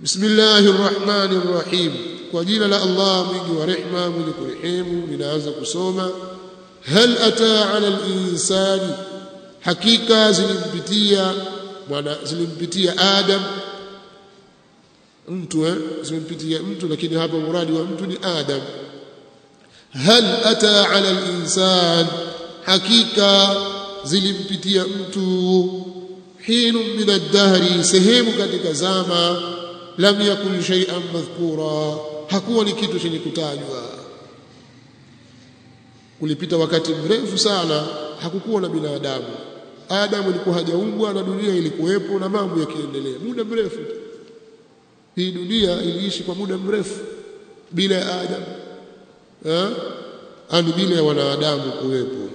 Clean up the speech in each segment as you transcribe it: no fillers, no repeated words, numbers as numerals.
Bismillahir Rahmanir Rahim. Kwa jina la Allah mwingi wa rehema mwenye kurehemu. Ninaanza kusoma. Hal ata ala al-insani, hakika zilimpitia Adam mtu zilimpitia mtu, lakini hapa muradi wa mtu ni Adam. Hal ata ala al-insan, hakika zilimpitia mtu hinu min ad-dahri, sehemu katika zama, lam yakun shay'an madhkura, hakuwa ni kitu chenye kutajwa. Kulipita wakati mrefu sana hakukuwa na binadamu. Adam alikuwa hajaumbwa na dunia ilikuwepo na mambo yakiendelea muda mrefu. Hii dunia iliishi kwa muda mrefu bila ya Adam, ani bila ya wanadamu kuwepo.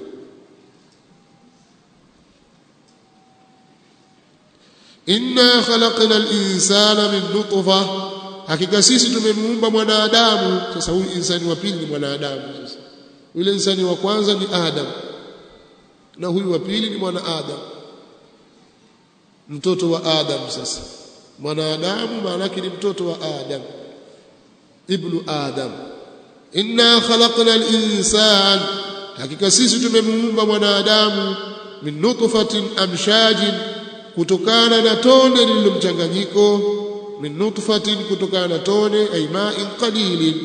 Inna khalaqna al-insana min nutfa, hakika sisi tumemuumba mwanadamu. Sasa huyu insani wa pili ni mwanadamu. Sasa yule insani wa kwanza ni Adam na huyu wa pili ni mwana Adam, mtoto wa Adam. Sasa mwanadamu maana yake ni mtoto wa Adam, ibnu Adam. Inna khalaqna al-insana, hakika sisi tumemuumba mwanadamu min nutfatin amshajin, kutokana na tone lililomchanganyiko. Min nutfatin, kutokana na tone, ay ma'in qalilin,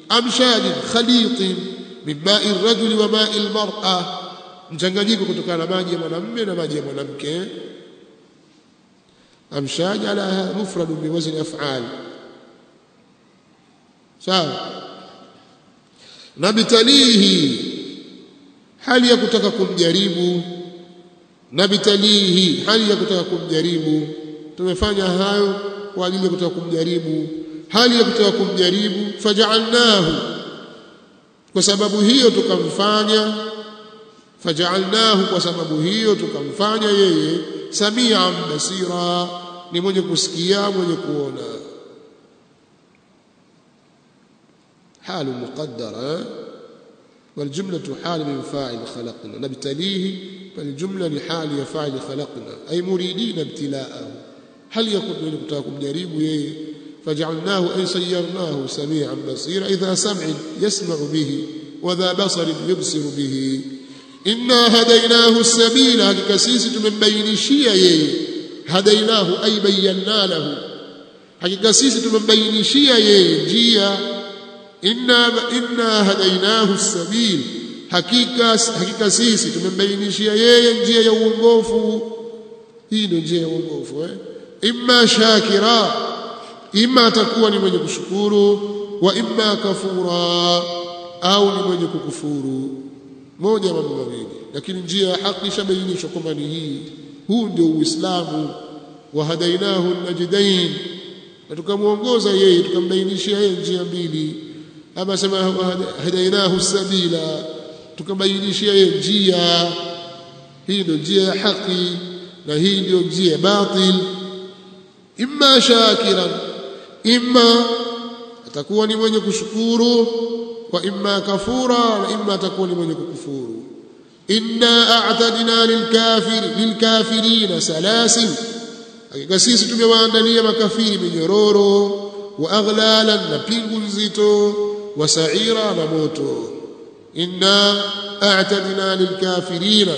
amshajin khalitin min ma'i ar-rajuli wa ma'i al-mar'a, mchanganyiko kutokana na maji ya mwanamume na maji ya mwanamke. Amshaj ala mufrad bi wazn af'al. Sawa. Nabtalihi, hali ya kutaka kumjaribu. Nabtalihi, hali ya kutaka kumjaribu. Tumefanya hayo kwa ajili ya kutaka kumjaribu, hali ya kutaka kumjaribu. Faja'alnahu, kwa sababu hiyo tukamfanya. Faja'alnahu, kwa sababu hiyo tukamfanya yeye samian basira, ni mwenye kusikia mwenye kuona. Halu muqaddara, والجملة حال من فاعل خلقنا. نبتليه، فالجملة لحال فاعل خلقنا، أي مريدين ابتلاءه. هل يكون لكم جريب؟ فجعلناه أي سيرناه سميعا بصيرا، إذا سمع يسمع به وذا بصر يبصر به. إنا هديناه السبيل، حقيقة من بين شيئين. هديناه أي بينا له، حقيقة من بين شيئين جيا. inna hadainahu as-sabil, hakika sisi tumembainishia yeye njia ya uongofu. Hii ndio njia ya uongofu. Imma shakira, imma atakuwa ni mwenye kushukuru, wa imma kafura, au ni mwenye kukufuru. Moja mambo mawili, lakini njia ya haki shabainishwa kwamba ni hii. Huu ndio Uislamu. Wa hadainahu an-najdain, na tukamuongoza yeye, tukambainishia yeye njia mbili. Ama sema hadainahu sabila, tukabainishia yeye njia. Hii ndio njia ya haki na hii ndio njia ya batil. Imma shakiran, imma atakuwa ni mwenye kushukuru, wa imma kafura, na imma atakuwa ni mwenye kukufuru. Inna a'tadna lilkafirina salasil, hakika sisi tumewaandalia makafiri minyororo, wa aghlalan, na pingu nzito, wa sa'ira, na moto. Inna a'tadna lilkafirina,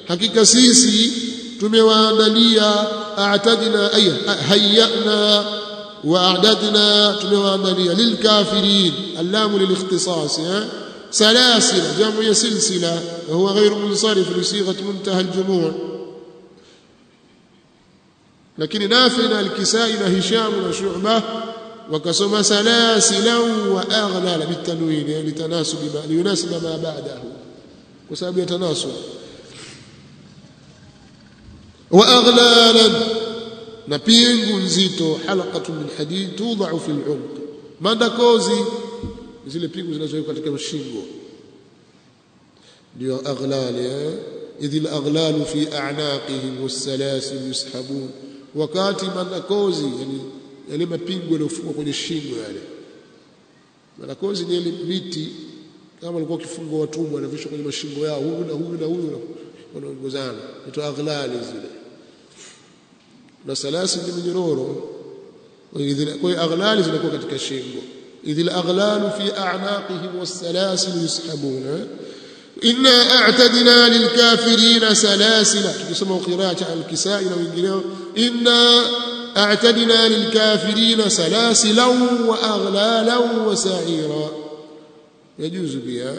hakika sisi tumewaandalia. A'tadna ay hayyana, wa a'dadna, tumewaandalia lilkafirin, allamu lilikhtisas. سلاسل جمع سلسلة، وهو غير منصرف لصيغة منتهى الجموع. لكن نافع الكسائي هشام وشعبة وكسم سلاسلا وأغلال بالتنوين ليناسب ما بعده، وسبب يتناسب. وأغلالا، نبينغ نزيتو حلقة من حديد توضع في العنق. mandakozi zile pingu zinazowekwa katika shingo ndio aghlali. idhil aghlalu fi a'naqihim was-salasil yushabun, wakati mandakozi yale mapingu yaliyofungwa kwenye shingo yale. Mandakozi ni ile miti kama walikuwa kifungo watumwa wanavishwa kwenye mashingo yao, huyu na huyu na huyu wanaongozana, ndio aghlali zile. Na salasil ni minyororo kwa aghlali zinakuwa katika shingo idhil aghlalu fi a'naqihim was-salasil yushabuna inna a'tadna lilkafirina salasila tukisoma qira'at al-Kisai na wengineo inna a'tadna lilkafirina salasila wa aghlala wa sa'ira yajuzu pia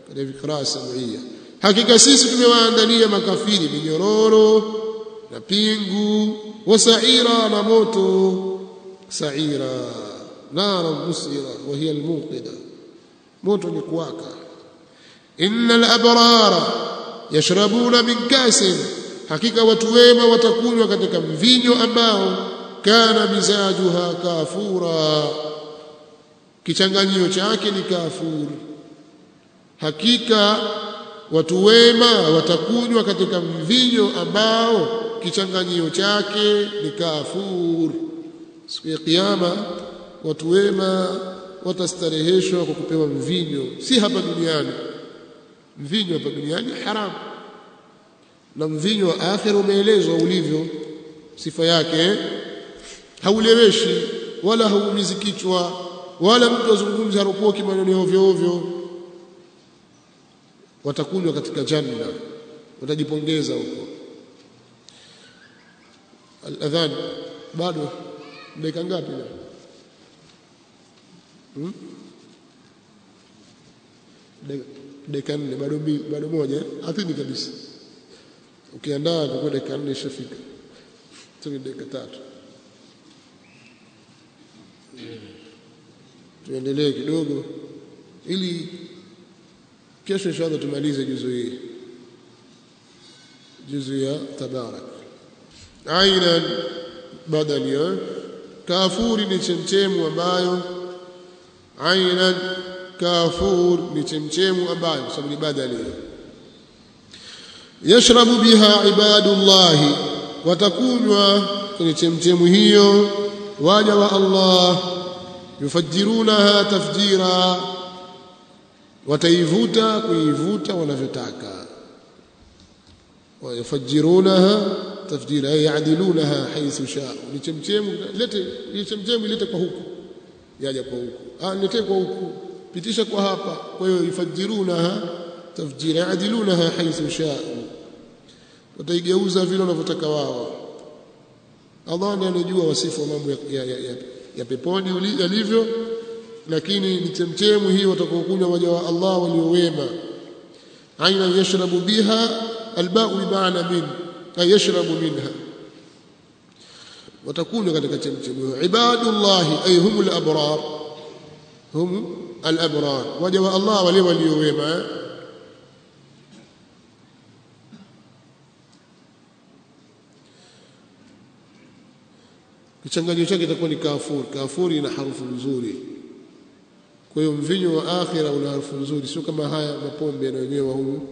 katika qira'a sam'iyya hakika sisi tumewaandalia makafiri minyororo na pingu wa sa'ira na moto sa'ira nara musira wa hiya al-muqida moto ni kuwaka innal abrara yashrabuna min kasin hakika watu wema watakunywa katika mvinyo ambao kana mizajuha kafura kichanganyio chake ni kafur hakika watu wema watakunywa katika mvinyo ambao kichanganyio chake ni kafur siku ya kiyama watu wema watastareheshwa kwa kupewa mvinyo si hapa duniani mvinyo hapa duniani haram na mvinyo wa akhira umeelezwa ulivyo sifa yake hauleweshi wala hauumizi kichwa wala mtu azungumza haropoki maneno ovyo ovyo watakunywa katika janna watajipongeza huko al-adhan bado dakika ngapi leo dakika 4 bado moja atini kabisa ukiandaa kwa dakika 4 ishafika tuwe dakika 3 tuendelee kidogo ili kesho inshallah tumalize juzu ya tabarak aina badali kafuri ni chemchemu ambayo aina kafur ni chemchemu ambayo sababu ni badali yashrabu biha ibadullah watakunywa kwenye chemchemu hiyo waja wa Allah yufajirunaha tafjira wataivuta kuivuta wanavyotaka wayufajirunaha tafjira yaadilunaha haythu shaa ni chemchemu ilete kwa huku yaja kwa huku nilete kwa huku pitisha kwa hapa kwa hiyo yufajirunaha tafjira yaadilunaha haythu shaa wataigeuza vile wanavyotaka wao Allah ndiye anajua wasifu wa mambo ya peponi yalivyo lakini ni chemchemu hii watakokunywa waja wa Allah waliowema aina yashrabu biha alba'u bima'na min ay yashrabu minha watakunywa katika chemchemu ibadullah ay humul abrar hum al-abrar waja wa Allah wale waliowema kichanganyio chake itakuwa ni kafur kafuri ina harufu nzuri kwa hiyo mvinyo wa akhira una harufu nzuri sio kama haya mapombe yanayonywewa humu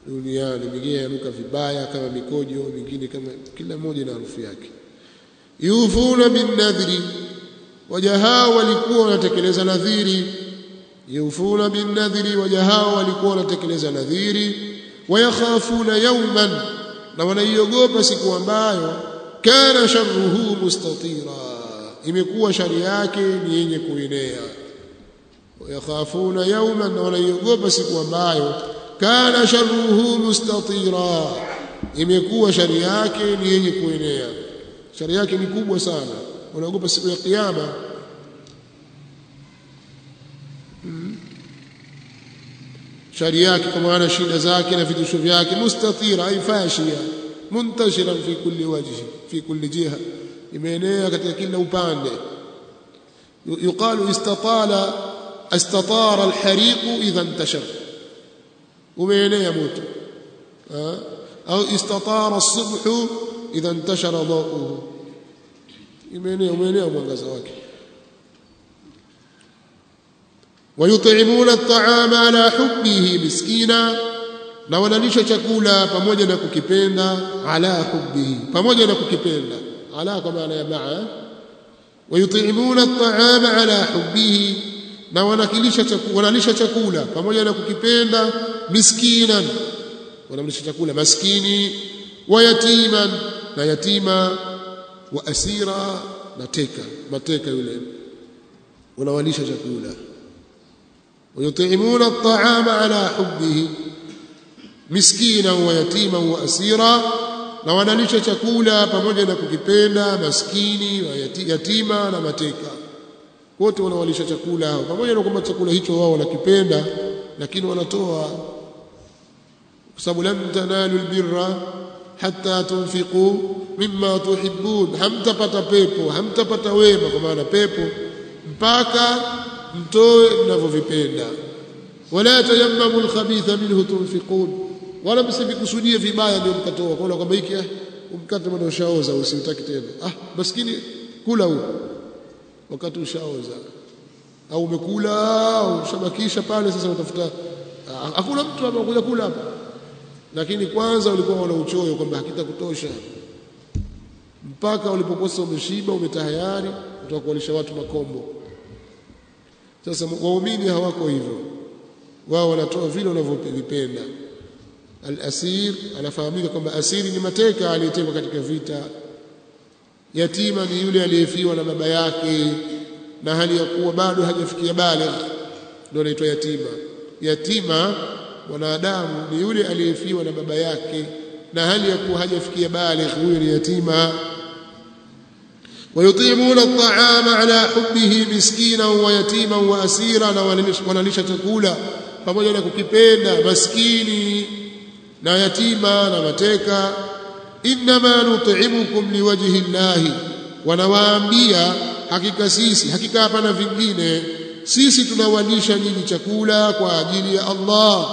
duniani mingine yanuka vibaya kama mikojo mingine kama kila moja na harufu yake yufuna bin nadhri wajaha walikuwa wanatekeleza nadhiri yufuna bin nadhri wajaha walikuwa wanatekeleza nadhiri wayakhafuna yawman na wanaiogopa siku ambayo kana sharruhu mustatira imekuwa shari yake ni yenye kuenea wayakhafuna yawman na wanaiogopa siku ambayo kana sharruhu mustatira imekuwa shari yake ni yenye kuenea shari yake ni kubwa sana wanaogopa siku ya kiyama shari yake kwa maana shida zake na vitisho vyake mustatira ay fashia muntashiran fi kulli wajhi fi kulli jiha imeenea katika kila upande yuqalu istatara alhariq idha intashara umeenea moto au istatara as-subh idha intashara dawuhu imeenea mwangaza wake wayut'imuna at-ta'ama ala hubbihi miskina na wanalisha chakula pamoja na kukipenda ala hubbihi pamoja na kukipenda ala kwa maana ya ma'a wayut'imuna at-ta'ama ala hubbihi na wanalisha chakula pamoja na kukipenda miskinan wanamlisha chakula maskini wa yatiman na yatima wa asira mateka yule unawalisha chakula ويطعمون الطعام على حبه مسكينا ويتيما واسيرا na wanalisha chakula pamoja na kukipenda maskini yatima na mateka wote wanawalisha chakula pamoja na kwamba chakula hicho wao wanakipenda lakini wanatoa kwa sababu lam tanalu albirra hatta tunfiqu mimma tuhibbun hamtapata pepo hamtapata wema kwa maana pepo mpaka mtoe mnavyovipenda wala tayammamu alkhabitha minhu tunfiqun wala msivikusudie vibaya ndio mkatoa kwa kwamba hiki umkate bado ushaoza usitaki tena maskini kula huo wakati ushaoza au umekula ushabakisha pale sasa utafuta hakuna mtu anakuja kula hapa lakini kwanza ulikuwa una uchoyo kwamba hakitakutosha mpaka ulipokosa umeshiba umetahayari utakuwalisha watu makombo sasa waumini hawako hivyo wao wanatoa vile wanavyovipenda al-asir anafahamika kwamba asiri ni mateka aliyetekwa katika vita yatima ni yule aliyefiwa na baba yake na hali ya kuwa bado hajafikia baligh ndio anaitwa yatima wanadamu ni yule aliyefiwa na baba yake na hali ya kuwa hajafikia baligh huyo ni yatima ويطعمون الطعام على حبه مسكينا ويتيما واسيرا wanalisha chakula pamoja na kukipenda maskini na yatima na mateka inma nut'imukum liwajhi llahi wanawaambia hakika hapana vingine sisi tunawalisha nyinyi chakula kwa ajili ya Allah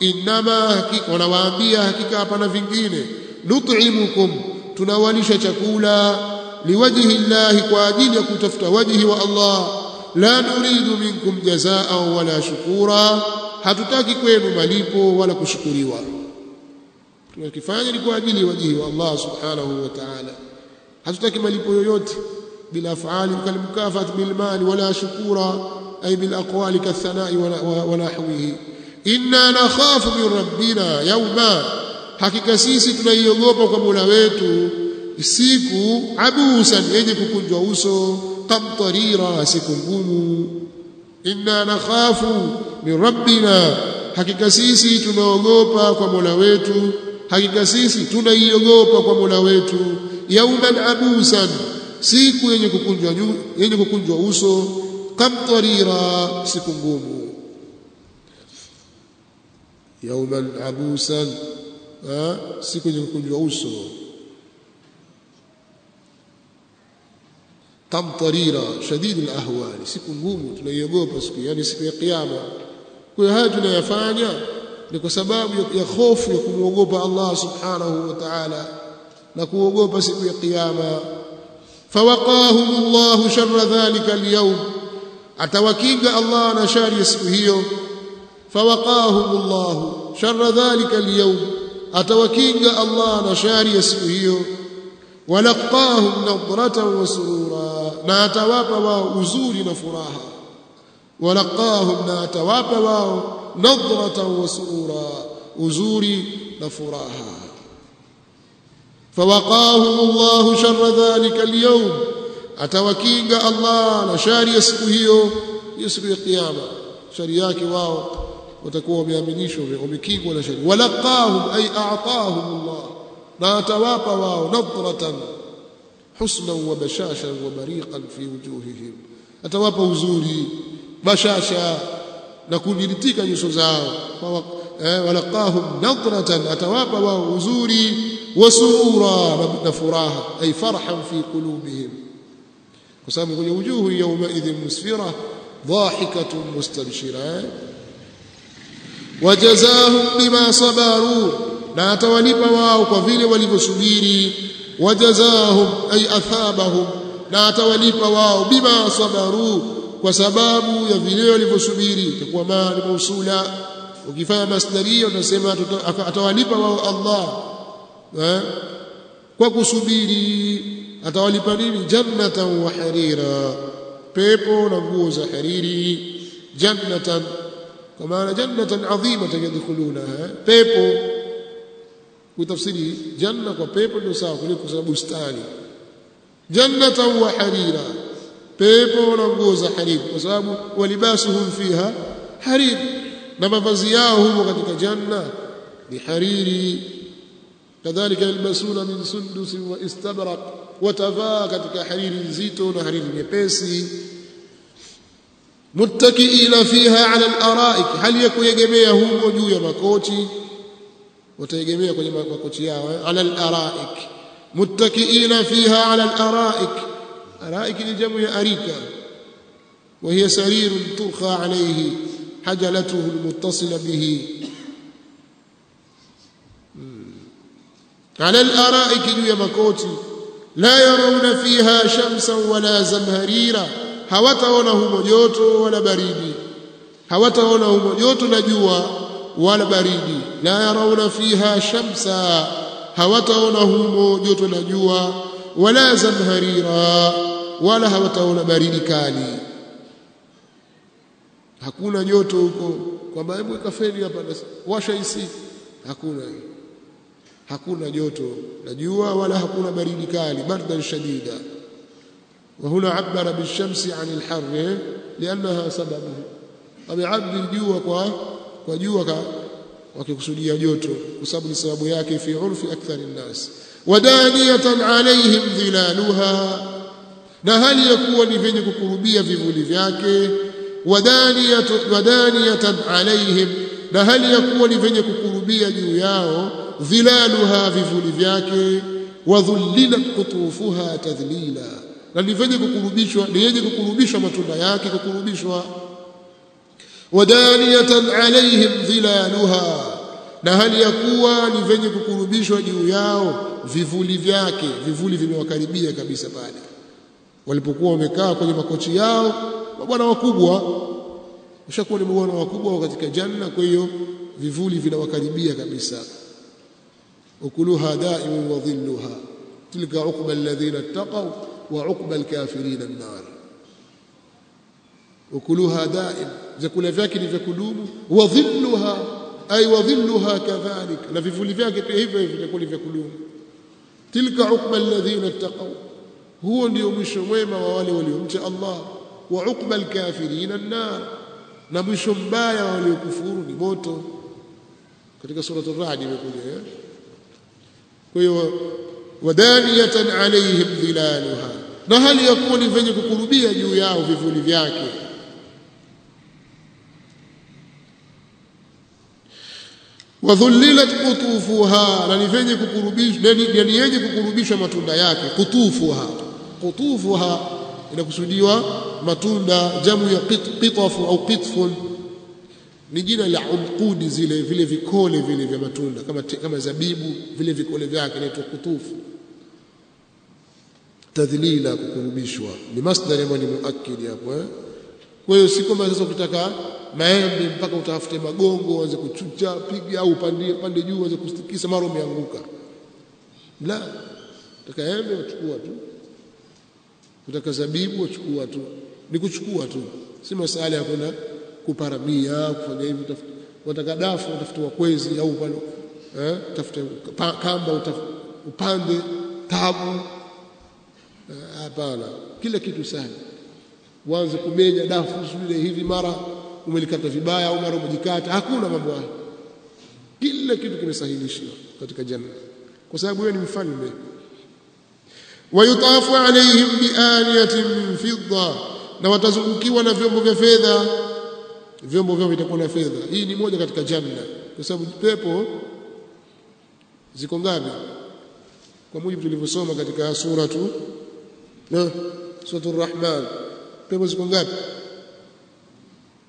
inma wanawaambia hakika hapana vingine nut'imukum tunawalisha chakula liwajhi llahi kwa ajili ya kutafuta wajhi wa Allah la nuridu minkum jazaa wala shukura hatutaki kwenu malipo wala kushukuriwa tunakifanya ni kwa ajili ya wajhi wa Allah subhanahu wa ta'ala hatutaki malipo yoyote bila afali kalimukafat bil mali wala shukura ay bil aqwali kathana'i wa nahwihi inna nakhafu min rabbina yawma hakika sisi tunaiogopa kwa Mola wetu siku abusan yenye kukunjwa uso qamtarira siku ngumu inna nakhafu min rabbina hakika sisi tunaogopa kwa Mola wetu hakika sisi tunaiogopa kwa Mola wetu yauman abusan siku yenye kukunjwa uso qamtarira siku ngumu yauman abusan siku yenye kukunjwa uso qamtarira shadid alahwal siku ngumu tunaiogopa siku yani siku ya kiyama kwa hiyo haya tunayafanya ni kwa sababu ya hofu ya kumwogopa Allah subhanahu wa ta'ala na kuogopa siku ya kiyama fawaqahum Allah sharra dhalika al-yawm atawakinga Allah na shari ya siku hiyo fawaqahum Allah sharra dhalika al-yawm atawakinga Allah na shari ya siku hiyo walaqahum nadratan wa surura na atawapa wao uzuri na furaha walaqahum na atawapa wao nadratan wa surura uzuri na furaha fawaqahum Allah sharra dhalika al-yawm atawakinga Allah na shari ya siku hiyo siku ya kiyama shari yake wao watakuwa wameaminishwa wamekingwa na shari walaqahum ay a'tahum Allah na atawapa wao nadratan husnan wa bashashan wa bariqan fi wujuhihim atawapa uzuri bashasha na kuniridhika nyuso zao walaqahum nadratan atawapa wao uzuri wa surura na furaha ay farhan fi qulubihim kwa sababu kwenye wujuhu yawma idhin musfira dhahikatun mustabshira wajazahum bima sabaru na atawalipa wao kwa vile walivyosubiri wajazahum ay athabahum na atawalipa wao bima sabaru kwa sababu ya vile walivyosubiri itakuwa mali mausula ukifanya masdaria unasema atawalipa wao Allah kwa kusubiri atawalipa nini jannatan wa harira pepo na nguo za hariri jannatan kwa maana jannatan adhimatan yadkhulunaha pepo kutafsiri janna kwa pepo ndio sawa kuliko sababu bustani jannatan wa harira, pepo na nguo za hariri, kwa sababu walibasuhum fiha harir, na mavazi yao humo katika janna ni hariri. kadhalika yalbasuna min sundus wa istabraq, watavaa katika hariri nzito na hariri nyepesi. muttakiina fiha ala al-araik, hali ya kuegemea humo juu ya makochi, wataegemea kwenye makochi yao ala al-araik. muttakiina fiha ala al-araik, araik ni jamu ya arika, wa hiya sarirun turkha alayhi hajalatuhu al-muttasila bihi. ala al-araik, juu ya makochi. la yarawna fiha shamsan wala zamharira, hawataona humo joto wala baridi, hawataona humo joto na jua wala baridi. la yarawna fiha shamsa, hawataona humo joto na jua, wala zamharira, wala hawataona baridi kali. Hakuna joto huko kwamba hebu kafeni hapa washa isi, hakuna joto na jua wala hakuna baridi kali, bardan shadida. وهنا عبر بالشمس عن الحر لأنها سببه، ameabdi jua kwa jua wakikusudia joto kwa sababu ni sababu yake. fi urfi akthar an-nas. wadaniyatan alayhim dhilaluha, na hali ya kuwa ni venye kukurubia vivuli vyake. wadaniyatan alayhim, na hali ya kuwa ni venye kukurubia juu yao. dhilaluha, vivuli vyake. wadhullilat qutufuha tadhlila, na ni venye kukurubishwa, ni yenye kukurubishwa matunda yake kukurubishwa. wadaniyatan alayhim dhilaluha, na hali ya kuwa ni venye kukurubishwa juu yao vivuli vyake. Vivuli vimewakaribia kabisa pale walipokuwa wamekaa kwenye makochi yao. Mabwana wakubwa, ushakuwa ni mabwana wakubwa katika janna, kwa hiyo vivuli vinawakaribia kabisa. ukuluha da'imun wa dhilluha tilka uqba alladhina ittaqaw wa uqba alkafirin an-nar. ukuluha da'im, vyakula vyake ni vya kudumu. wa dhilluha ay wa dhilluha kadhalik, na vivuli vyake pia hivyo vitakuwa vya kudumu. tilka uqba alladhina ittaqaw, huo ndio mwisho mwema wa wale waliomcha Allah. wa uqba alkafirin an-nar, na mwisho mbaya wa waliokufuru ni moto. katika sura ar-ra'd imekuja. kwa hiyo wadaniyatan alayhim dhilaluha, na hali ya kuwa ni venye kukurubia juu yao vivuli vyake. wadhullilat qutufuha, na ni venye kukurubishwa, yani yenye kukurubishwa matunda yake. qutufuha inakusudiwa matunda, jamu ya qitafu au qitfun, ni jina la unqudi, vile vikole vile vya matunda kama zabibu, vile vikole vyake inaitwa qutufu. tadhlila, kukurubishwa, ni masdar ambayo ni muakkid hapo. kwa hiyo si kama sasa ukitaka maembe mpaka utafute magongo uanze kuchucha piga, au pande juu uanze kustikisa mara umeanguka. la, utaka embe uchukua tu, utaka zabibu uchukua tu, ni kuchukua tu, si masuala ya kwenda kuparamia kufanya hivi. Utaka dafu utafuta kwezi, au tafuta kamba upande tabu. Hapana, kila kitu sawa. Uanze kumenya dafu zile hivi, mara umelikata vibaya au mara umejikata. Hakuna mambo hayo, kila kitu kimesahilishwa katika janna, kwa sababu yeye ni mfalme. wayutafu alayhim bianiyatin min fidda, na watazungukiwa na vyombo vya fedha. Vyombo vyao vitakuwa na fedha. Hii ni moja katika janna, kwa sababu pepo ziko ngapi? Kwa mujibu tulivyosoma katika suratul Rahman, pepo ziko ngapi?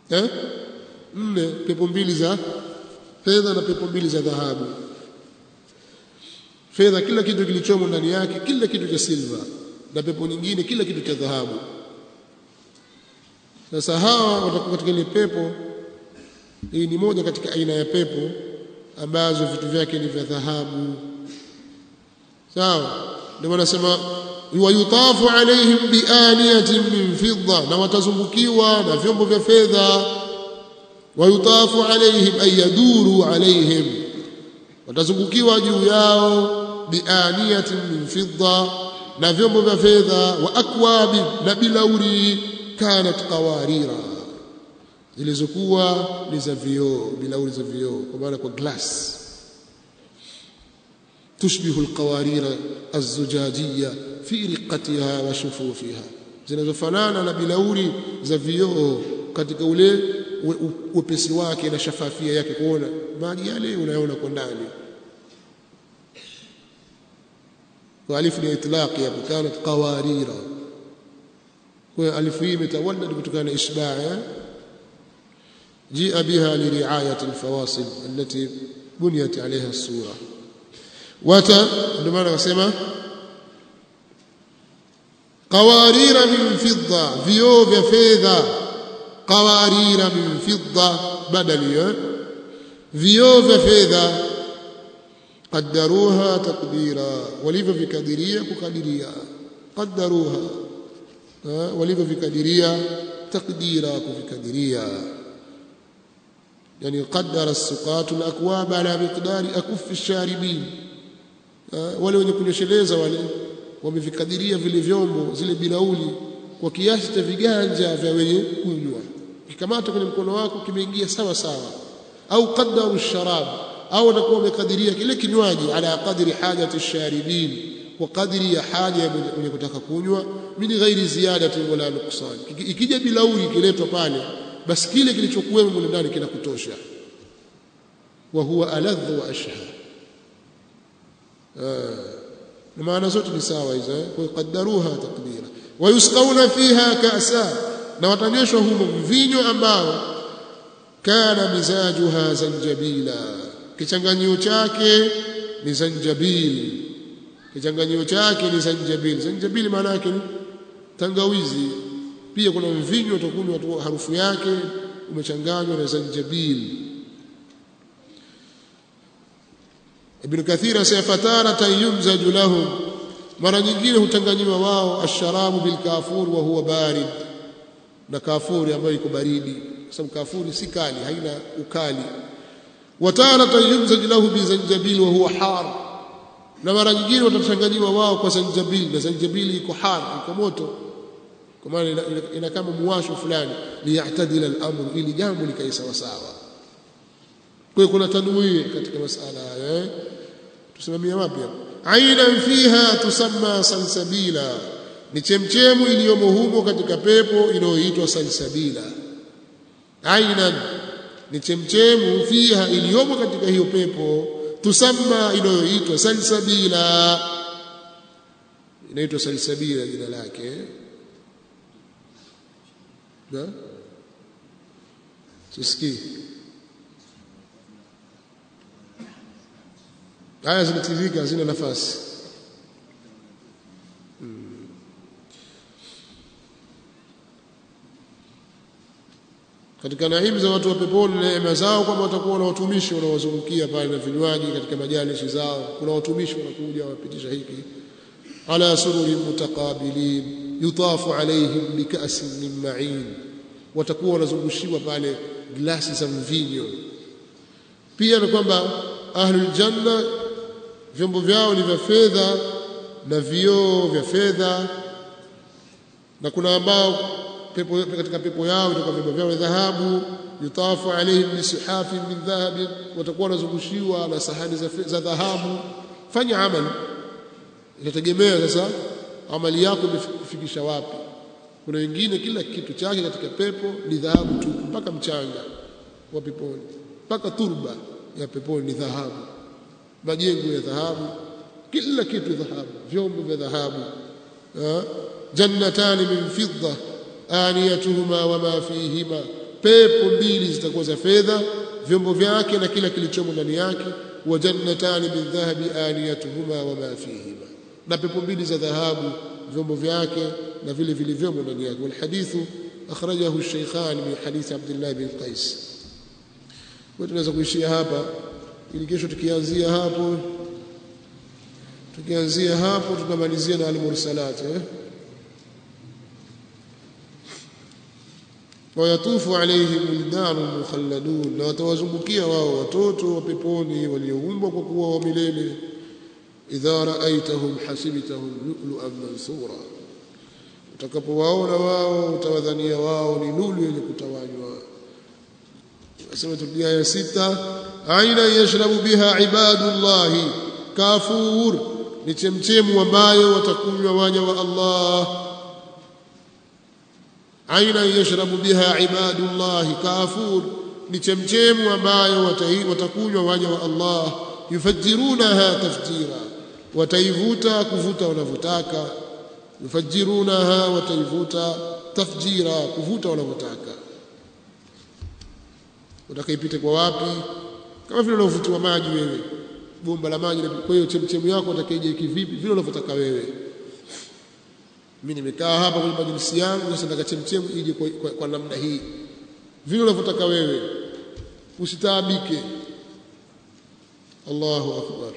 4. Pepo 2 za fedha na pepo 2 za dhahabu. Fedha kila kitu kilichomo ndani yake, kila kitu cha silver, na pepo nyingine kila kitu cha dhahabu. Sasa hawa watakuwa katika ile pepo. Hii ni moja katika aina ya pepo ambazo vitu vyake ni vya dhahabu. Sawa, ndio wanasema wayutafu alayhim bianiyatin min fidda, na watazungukiwa na vyombo vya fedha. wayutafu alayhim ay yaduru alayhim, watazungukiwa juu yao bianiyatin min fidda, na vyombo vya fedha, wa akwabi, na bilauri, kanat qawarira, zilizokuwa ni za vioo, bilauri za vioo, kwa maana kwa glass, tushbihu alqawarira az-zujajiyya fi riqatiha wa shufufiha, zinazofanana na bilauri za vioo katika ule upesi wake na shafafia yake, kuona maji yale unayoona kwa ndani. Kwa alifu ni itlaqi hapo, kanat qawarira, kwa alifu hii imetawallad kutokana na ishbaa, jia biha li riayati alfawasil allati buniyat alayha as-sura. Wata ndio maana akasema qawarira min fidda, vioo vya fedha, qawarira min fidda badali, vioo vya fedha, qaddaruha taqdira, walivyovikadiria kukadiria, qaddaruha, walivyovikadiria taqdira, kuvikadiria. Yani qaddara as-suqatu al-akwab ala miqdari akuf ash-sharibin, wale wenye kunyesheleza wale wamevikadiria vile vyombo, zile bilauli, kwa kiasi cha viganja vya wenye kunywa. Kikamata kwenye mkono wako kimeingia sawa sawa. Au qaddaru ash-sharab, au watakuwa wamekadiria kile kinywaji ala qadri hajati ash-sharibin, kwa kadri ya haja ya mwenye kutaka kunywa, min ghairi ziyadati wala nuqsan. Ikija bilauli kiletwa pale, basi kile kilichokuwemo mule ndani kinakutosha. Wa huwa aladh wa ashha, na maana zote ni sawa hizo. Kwa qaddaruha taqdira. Wa yusqawna fiha ka'sa, na watanyweshwa humo mvinyo ambao kana mizajuha zanjabila, kichanganyio chake ni zanjabil, kichanganyio chake ni zanjabil. Zanjabil maana yake ni tangawizi. Pia kuna mvinyo utakunywa tu harufu yake umechanganywa na zanjabil. Ibn Kathir asema fatara tayumzaju lahum, mara nyingine hutanganyiwa wao asharabu bil kafur wa huwa barid, na kafuri ambayo iko baridi, kwa sababu kafuri si kali, haina ukali. Watara tayumzaju lahu bi zanjabil wa huwa har, na mara nyingine watachanganyiwa wao kwa zanjabil, na zanjabil iko har, iko moto, kwa maana ina kama muwasho fulani, liyatadila al-amr, ili jambo likae sawa sawa. Kwa hiyo kuna tanwii katika masala haya. Tusimamia wapi hapo? Ainan fiha tusamma salsabila, ni chemchemu iliyomo humo katika pepo inayoitwa salsabila. Ainan ni chemchemu, fiha iliyomo katika hiyo pepo, tusamma inayoitwa salsabila, inaitwa salsabila jina lake. Na tusikii aya zinatirika, hazina nafasi. Katika naimu za watu wa peponi, neema zao kwamba watakuwa na watumishi wanaowazungukia pale na vinywaji katika majalisi zao. Kuna watumishi wanakuja wapitisha hiki, ala sururi mutaqabilin yutafu alayhim bika'sin min ma'in, watakuwa wanazungushiwa pale glasi za mvinyo. Pia ni kwamba ahlul janna vyombo vyao ni vya fedha na vioo vya fedha, na kuna ambao pepo, katika pepo yao itakuwa vyombo vyao ni dhahabu. Yutafu alayhim bisihafi min dhahab, watakuwa wanazungushiwa na sahani za dhahabu. Fanya amali, inategemea sasa amali yako imefikisha wapi. Kuna wengine kila kitu chake katika pepo ni dhahabu tu, mpaka mchanga wa peponi, mpaka turba ya peponi ni dhahabu, majengo ya dhahabu, kila kitu dhahabu, vyombo vya dhahabu. Jannatani min fidda aniyatuhuma wama fihima, pepo mbili zitakuwa za fedha, vyombo vyake na kila kilichomo ndani yake. Wa jannatani min dhahabi aniyatuhuma wama fihima, na pepo mbili za dhahabu, vyombo vyake na vile vilivyomo ndani yake. Wal hadithu akhrajahu ash-shaykhan min hadith Abdullah bin Qais. Kwa tunaweza kuishia hapa, ili kesho tukianzia hapo tutamalizia na al-mursalat. Wayatufu alayhim wildanun mukhalladun, na watawazungukia wao watoto wa peponi walioumbwa kwa kuwa wa milele. idha ra'aytahum hasibtahum lu'lu'an mansura, utakapowaona wao utawadhania wao ni lulu yenye kutawanywa. Asema tulia ya 6, aina yashrabu biha ibadullahi, kafur ni chemchemu ambayo watakunywa waja wa Allah. Aina yashrabu biha ibadullahi, kafur ni chemchemu ambayo watakunywa waja wa Allah. Yufajjirunaha tafjira, wataivuta kuvuta wanavyotaka. Yufajjirunaha, wataivuta tafjira, kuvuta wanavyotaka. Utakaipite kwa wapi? Kama vile unavutiwa maji wewe, bomba la maji. Kwa hiyo chemchemu yako utakaije kivipi? Vile unavyotaka wewe. Mimi nimekaa hapa kwenye majlisi yangu, sasa nataka chemchemu ije kwa namna hii, vile unavyotaka wewe, usitaabike. Allahu akbar.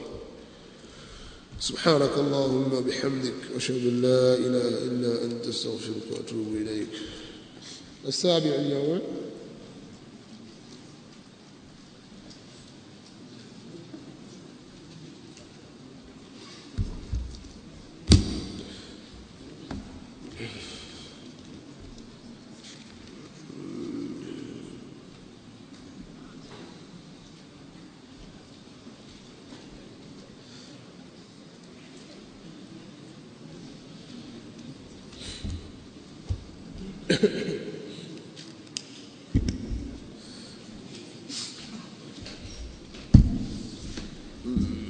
سبحانك اللهم وبحمدك أشهد أن لا إله إلا أنت أستغفرك وأتوب إليك. 7 اليوم Mm-hmm.